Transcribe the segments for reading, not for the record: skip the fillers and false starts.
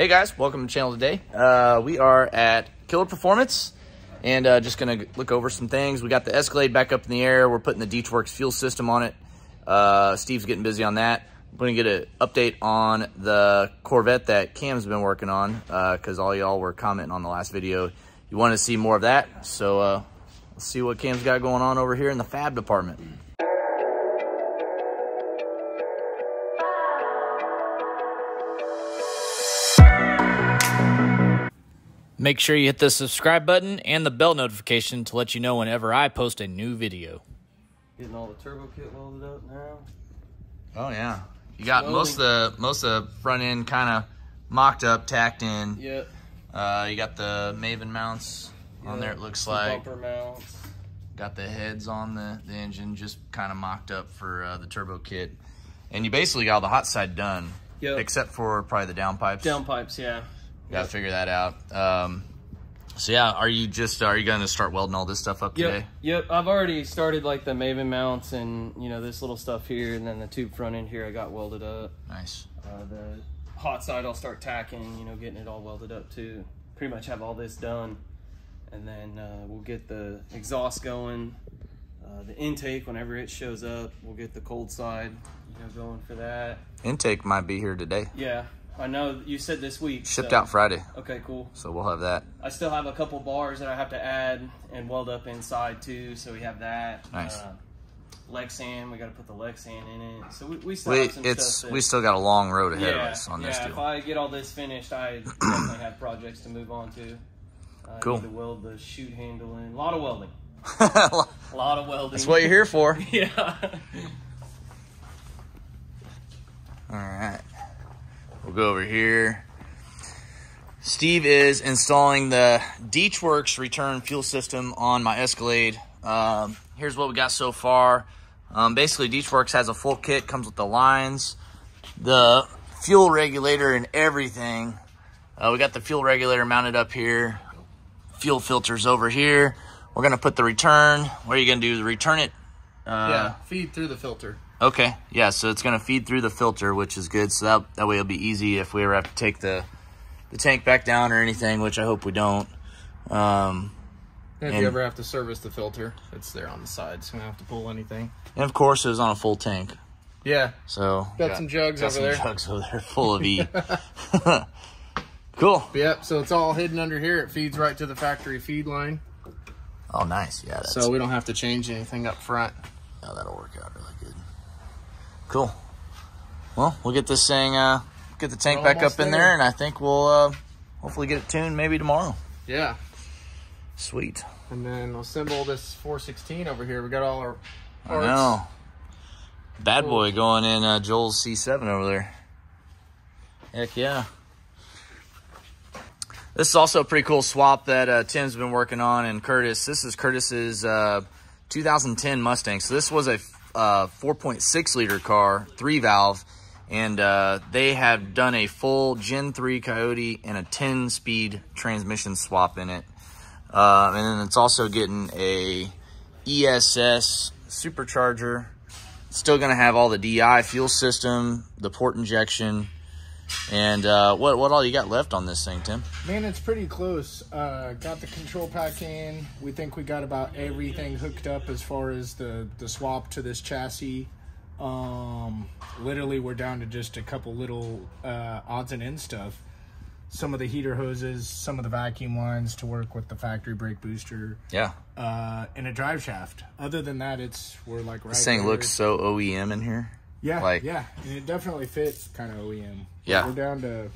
Hey guys, welcome to the channel today. We are at Killer Performance and just gonna look over some things. We got the Escalade back up in the air. We're putting the Dyno fuel system on it. Steve's getting busy on that. I'm gonna get an update on the Corvette that Cam's been working on because all y'all were commenting on the last video. You want to see more of that, so let's see what Cam's got going on over here in the fab department. Make sure you hit the subscribe button and the bell notification to let you know whenever I post a new video. Getting all the turbo kit welded up now. Oh yeah, you got most of the front end kind of mocked up, tacked in. Yep. You got the Maven mounts on there. It looks like bumper mounts. Got the heads on the engine, just kind of mocked up for the turbo kit, and you basically got all the hot side done. Yep. Except for probably the downpipes. Downpipes, yeah. Got to figure that out. So yeah, are you going to start welding all this stuff up today? Yep. I've already started like the Maven mounts and this little stuff here, and then the tube front end here I got welded up. Nice. The hot side I'll start tacking, getting it all welded up too. Pretty much have all this done, and then we'll get the exhaust going. The intake, whenever it shows up, we'll get the cold side, going for that. Intake might be here today. Yeah. I know you said this week. Shipped out Friday. Okay, cool. So we'll have that. I still have a couple bars that I have to add and weld up inside too, so we have that. Nice. Lexan, we got to put the Lexan in it. So we still have some stuff. We still got a long road ahead of us on this deal. If I get all this finished, I definitely have projects to move on to. Cool. Need to weld the chute handle in. A lot of welding. A lot of welding. That's what you're here for. Yeah. All right. We'll go over here. Steve is installing the Dyno return fuel system on my Escalade. Here's what we got so far. Basically, Dyno has a full kit, comes with the lines, the fuel regulator, and everything. We got the fuel regulator mounted up here. Fuel filters over here. We're gonna put the return. What are you gonna do? Return it? Yeah, feed through the filter. Okay, yeah, so it's going to feed through the filter, which is good. So that way it'll be easy if we ever have to take the tank back down or anything, which I hope we don't. If you ever have to service the filter, it's there on the side, so you don't have to pull anything. And, of course, it was on a full tank. Yeah. So got some jugs over there. Jugs over there full of E. Cool. Yep, so it's all hidden under here. It feeds right to the factory feed line. Oh, nice. Yeah. So we don't have to change anything up front. Yeah, that'll work out really good. Cool. Well, we'll get this thing, get the tank back up in there, and I think we'll hopefully get it tuned maybe tomorrow. Yeah. Sweet. And then we'll assemble this 416 over here. We got all our parts. I know. Bad boy going in Joel's C7 over there. Heck yeah. This is also a pretty cool swap that Tim's been working on, and Curtis. This is Curtis's 2010 Mustang. So this was a 4.6 liter car, 3-valve, and they have done a full Gen 3 Coyote and a 10-speed transmission swap in it. And then it's also getting a ESS supercharger. Still going to have all the DI fuel system, the port injection, and what all you got left on this thing, Tim? Man, it's pretty close. Got the control pack in. We think we got about everything hooked up as far as the swap to this chassis. Literally, we're down to just a couple little odds and ends stuff. Some of the heater hoses, some of the vacuum lines to work with the factory brake booster. Yeah. And a drive shaft. Other than that, we're like right This thing there. looks so OEM in here. Yeah, yeah, and it definitely fits kind of OEM. Yeah. We're down to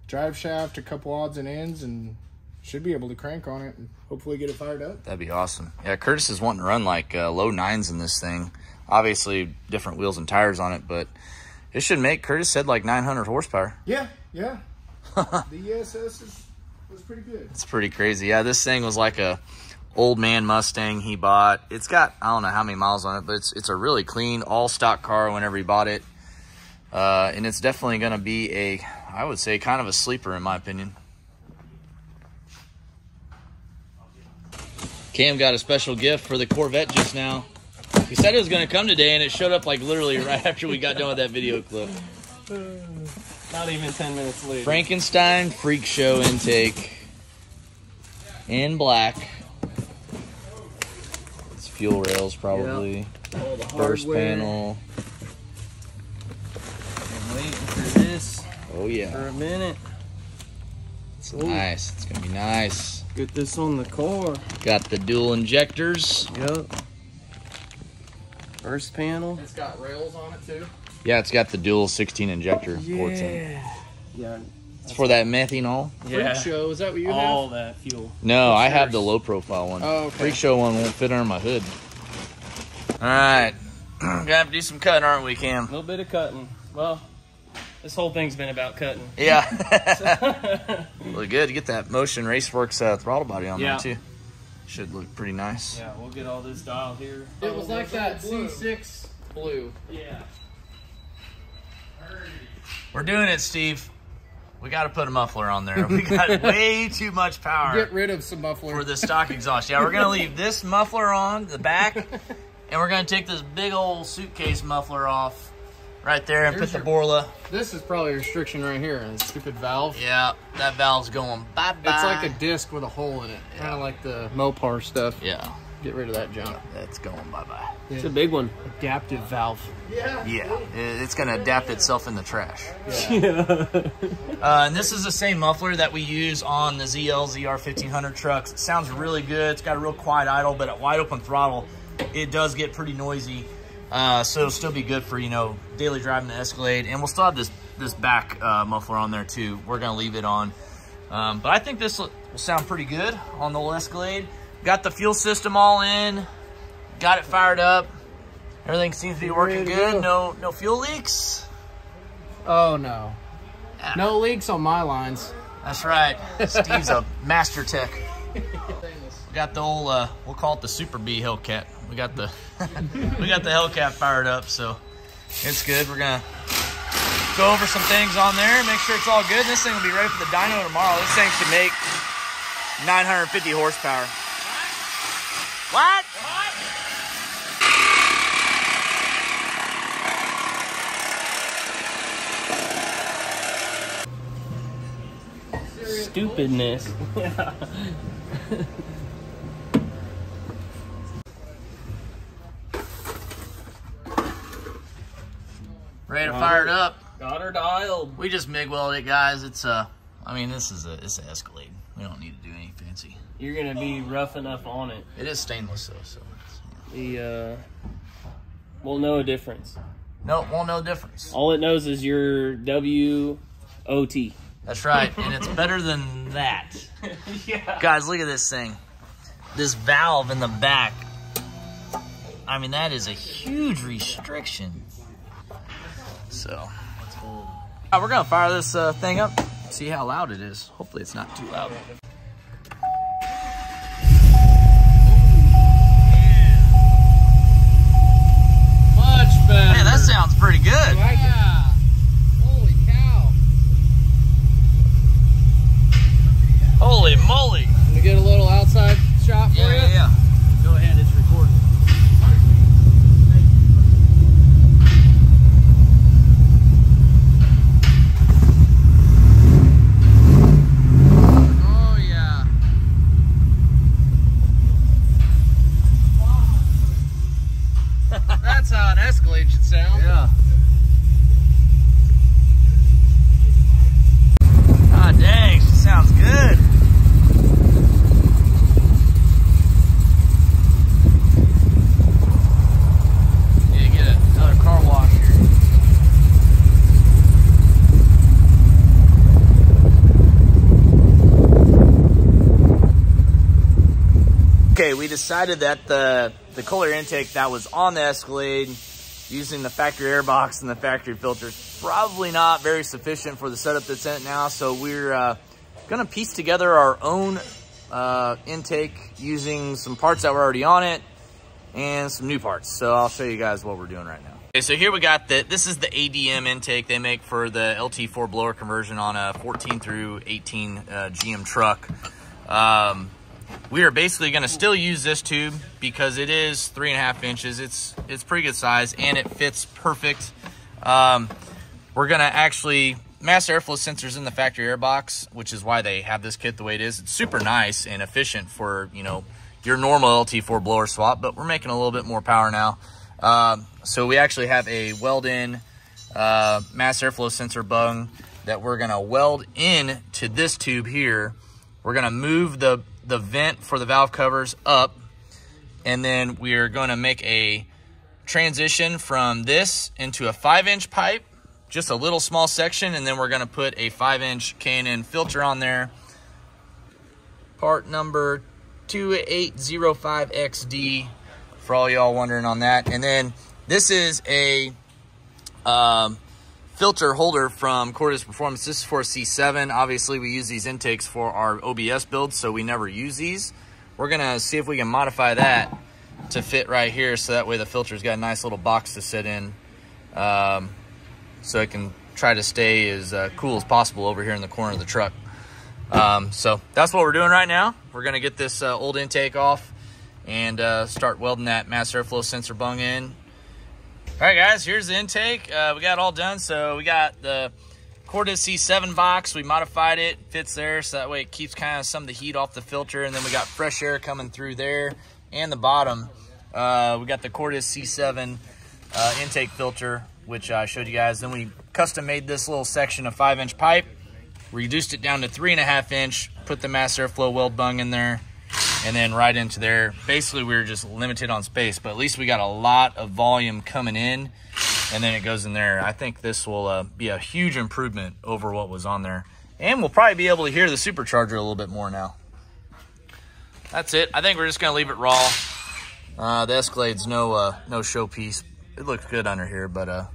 drive shaft, a couple odds and ends, and should be able to crank on it and hopefully get it fired up. That'd be awesome. Yeah, Curtis is wanting to run like low 9s in this thing. Obviously, different wheels and tires on it, but it should make, Curtis said, like 900 horsepower. Yeah, yeah. The ESS was pretty good. It's pretty crazy. Yeah, this thing was like a old man Mustang he bought. It's got, I don't know how many miles on it, but it's a really clean, all stock car whenever he bought it. And it's definitely going to be I would say, kind of a sleeper in my opinion. Cam got a special gift for the Corvette just now. He said it was going to come today, and it showed up like literally right after we got done with that video clip. Not even 10 minutes later. Frankenstein Freak Show intake in black. It's fuel rails probably. Yep. All the First hardware. panel. I'm waiting for this Oh yeah. for a minute. It's nice. It's gonna be nice. Get this on the car. Got the dual injectors. Yep. First panel. It's got rails on it too. Yeah, it's got the dual 16 injector ports in it. Yeah. It's for that methanol. Yeah. Freak Show, is that what you All have? that fuel. No, I have yours? the low profile one. Oh, okay. Freak Show one won't fit under my hood. All right. Gonna have to do some cutting, aren't we, A Cam? little bit of cutting. Well, this whole thing's been about cutting. Yeah. Look good. Get that Motion Raceworks throttle body on Yeah. there, too. Should look pretty nice. Yeah, we'll get all this dialed here. It was like that C6 blue. Yeah. We're doing it, Steve. We got to put a muffler on there. We got way too much power Get rid of some muffler. for the stock exhaust. Yeah, we're going to leave this muffler on the back, and we're going to take this big old suitcase muffler off right there and Here's put the your- Borla. This is probably a restriction right here. A stupid valve. Yeah, that valve's going bye-bye. It's like a disc with a hole in it. Kind of like the Mopar stuff. Yeah, Get rid of that junk. that's going bye-bye. It's a big one. Adaptive valve. Yeah, it's going to adapt itself in the trash. Yeah. And this is the same muffler that we use on the ZR 1500 trucks. It sounds really good. It's got a real quiet idle, but at wide open throttle, it does get pretty noisy. So it'll still be good for, you know, daily driving the Escalade. And we'll still have this back muffler on there too. We're going to leave it on. But I think this will sound pretty good on the old Escalade. Got the fuel system all in. Got it fired up. Everything seems to be working good. No fuel leaks. Oh, no. Yeah. No leaks on my lines. That's right. Steve's a master tech. We got the old, we'll call it the Super B Hellcat. We got the Hellcat fired up, so it's good. We're gonna go over some things on there, make sure it's all good. This thing will be ready for the dyno tomorrow. This thing should make 950 horsepower. What? Stupidness. Ready to fire it up. Got her dialed. We just MIG welded it, guys. It's I mean, it's an Escalade. We don't need to do anything fancy. You're gonna be rough enough on it. It is stainless though, so it's, We'll know a difference. no, won't know the difference. All it knows is your WOT. That's right, and it's better than that. Yeah. Guys, look at this thing. This valve in the back. I mean, that is a huge restriction. So, we're gonna fire this thing up, see how loud it is. Hopefully it's not too loud. Much better. Man, that sounds pretty good. Yeah. Holy cow. Holy moly. Can we get a little outside shot for you? Yeah. Go ahead, it's recording. Oh, yeah. That's how an Escalade should sound. Yeah. Ah, dang, she sounds good. Yeah, get another car wash here. Okay, we decided that the cooler intake that was on the Escalade using the factory air box and the factory filter is probably not very sufficient for the setup that's in it now. So we're gonna piece together our own intake using some parts that were already on it and some new parts. So I'll show you guys what we're doing right now. Okay, so here we got this is the ADM intake they make for the LT4 blower conversion on a 14 through 18 GM truck. We are basically going to still use this tube because it is 3.5 inches. It's pretty good size and it fits perfect. We're going to actually master airflow sensors in the factory air box, which is why they have this kit the way it is. It's super nice and efficient for, you know, your normal LT4 blower swap, but we're making a little bit more power now. So we actually have a weld-in mass airflow sensor bung that we're gonna weld in to this tube here. We're gonna move the vent for the valve covers up, and then we're gonna make a transition from this into a 5-inch pipe, just a little small section, and then we're gonna put a 5-inch K&N filter on there. Part number 2805XD for all y'all wondering on that. And then this is a filter holder from Cordis Performance. This is for C7. Obviously we use these intakes for our OBS builds, so we never use these. We're gonna see if we can modify that to fit right here, so that way the filter's got a nice little box to sit in, so it can try to stay as cool as possible over here in the corner of the truck. So that's what we're doing right now. We're gonna get this old intake off and start welding that mass airflow sensor bung in. All right, guys, here's the intake. We got it all done. So we got the Cordis C7 box. We modified it, fits there, so that way it keeps kind of some of the heat off the filter. And then we got fresh air coming through there and the bottom. We got the Cordis C7 intake filter, which I showed you guys. Then we custom made this little section of 5-inch pipe, reduced it down to 3.5-inch, put the mass airflow weld bung in there, and then right into there. Basically, we were just limited on space, but at least we got a lot of volume coming in, and then it goes in there. I think this will be a huge improvement over what was on there. And we'll probably be able to hear the supercharger a little bit more now. That's it. I think we're just gonna leave it raw. The Escalade's no showpiece. It looks good under here, but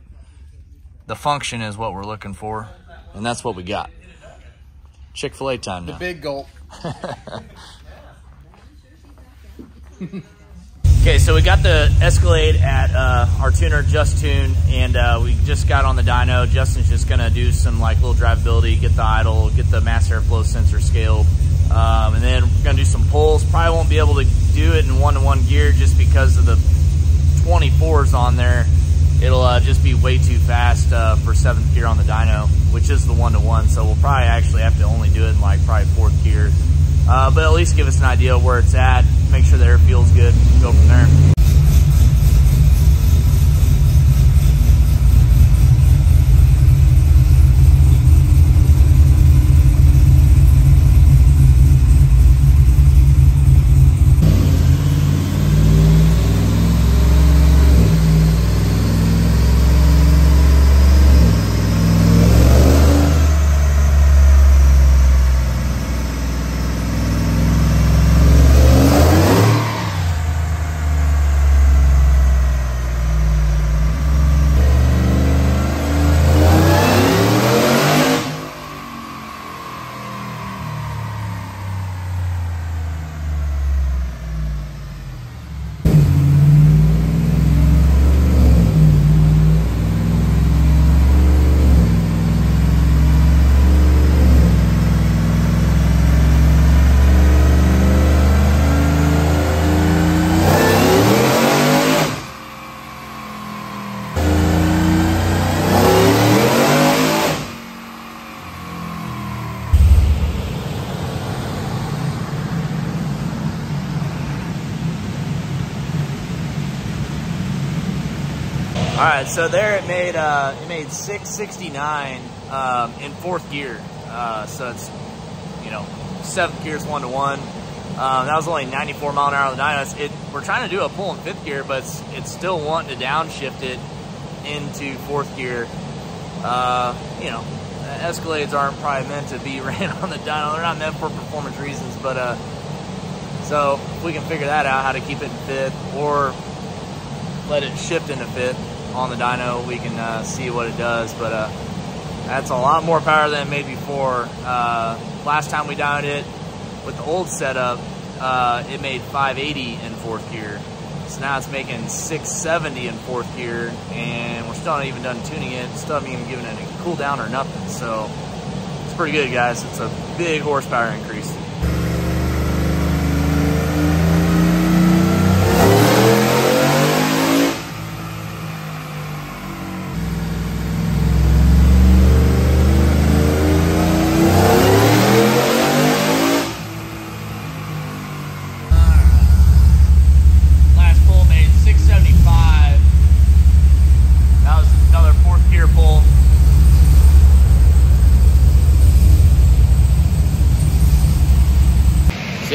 the function is what we're looking for, and that's what we got. Chick-fil-A time now. The big gulp. Okay, so we got the Escalade at our tuner, Just Tune, and we just got on the dyno. Justin's just gonna do some like little drivability, get the idle, get the mass airflow sensor scaled, and then we're gonna do some pulls. Probably won't be able to do it in 1-to-1 gear just because of the 24s on there. It'll just be way too fast for 7th gear on the dyno, which is the 1-to-1. So we'll probably actually have to only do it in like probably 4th gear. But at least give us an idea of where it's at, make sure the air feels good, go from there. All right, so there it made 669 in 4th gear. So it's, you know, 7th gear is 1-to-1. That was only 94 mile an hour on the dyno. We're trying to do a pull in 5th gear, but it's still wanting to downshift it into 4th gear. You know, Escalades aren't probably meant to be ran on the dyno. They're not meant for performance reasons, but so if we can figure that out, how to keep it in 5th or let it shift into 5th on the dyno, we can see what it does. But that's a lot more power than it made before. Last time we dynoed it with the old setup, it made 580 in 4th gear. So now it's making 670 in 4th gear, and we're still not even done tuning it. Still haven't even given it a cool down or nothing. So it's pretty good, guys. It's a big horsepower increase.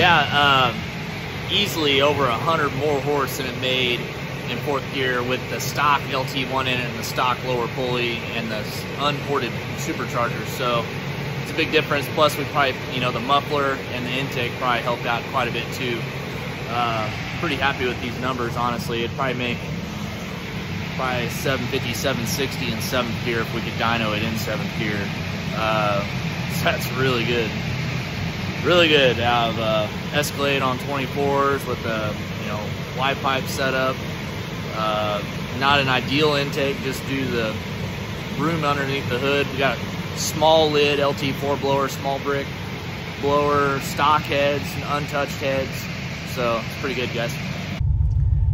yeah, easily over 100 more horse than it made in 4th gear with the stock LT1 in it and the stock lower pulley and the unported superchargers. So it's a big difference. Plus we probably, you know, the muffler and the intake probably helped out quite a bit too. Pretty happy with these numbers, honestly. It'd probably make 750, 760 in 7th gear if we could dyno it in 7th gear. So that's really good. Really good out of Escalade on 24s with the, you know, Y pipe setup. Not an ideal intake, just due to the room underneath the hood. We got a small lid LT4 blower, small brick blower, stock heads, and untouched heads. So it's pretty good, guys.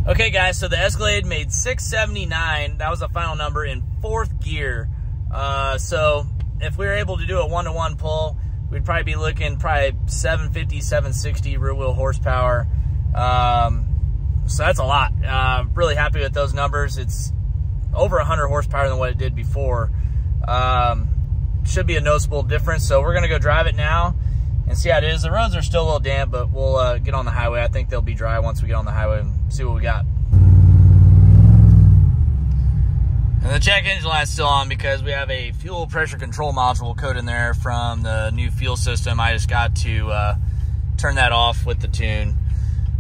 Okay, guys, so the Escalade made 679. That was the final number in 4th gear. So if we were able to do a 1-to-1 pull, we'd probably be looking 750, 760 rear wheel horsepower. So that's a lot. Really happy with those numbers. It's over 100 horsepower than what it did before. Should be a noticeable difference. So we're gonna go drive it now and see how it is. The roads are still a little damp, but we'll get on the highway. I think they'll be dry once we get on the highway and see what we got. And the check engine light's still on because we have a fuel pressure control module code in there from the new fuel system. I just got to turn that off with the tune.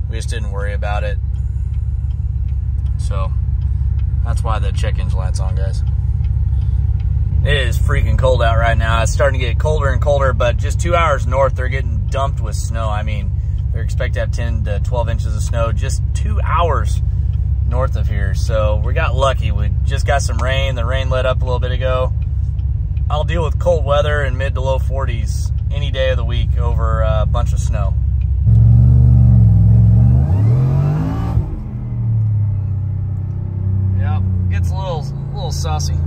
We just didn't worry about it. So that's why the check engine light's on, guys. It is freaking cold out right now. It's starting to get colder and colder, but just 2 hours north, they're getting dumped with snow. I mean, they're expected to have 10 to 12 inches of snow just 2 hours north of here. So we got lucky. We just got some rain. The rain let up a little bit ago. I'll deal with cold weather in mid to low 40s any day of the week over a bunch of snow. Yeah, gets a little saucy.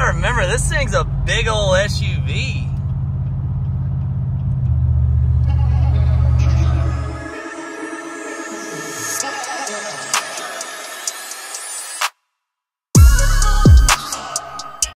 Remember, this thing's a big old SUV.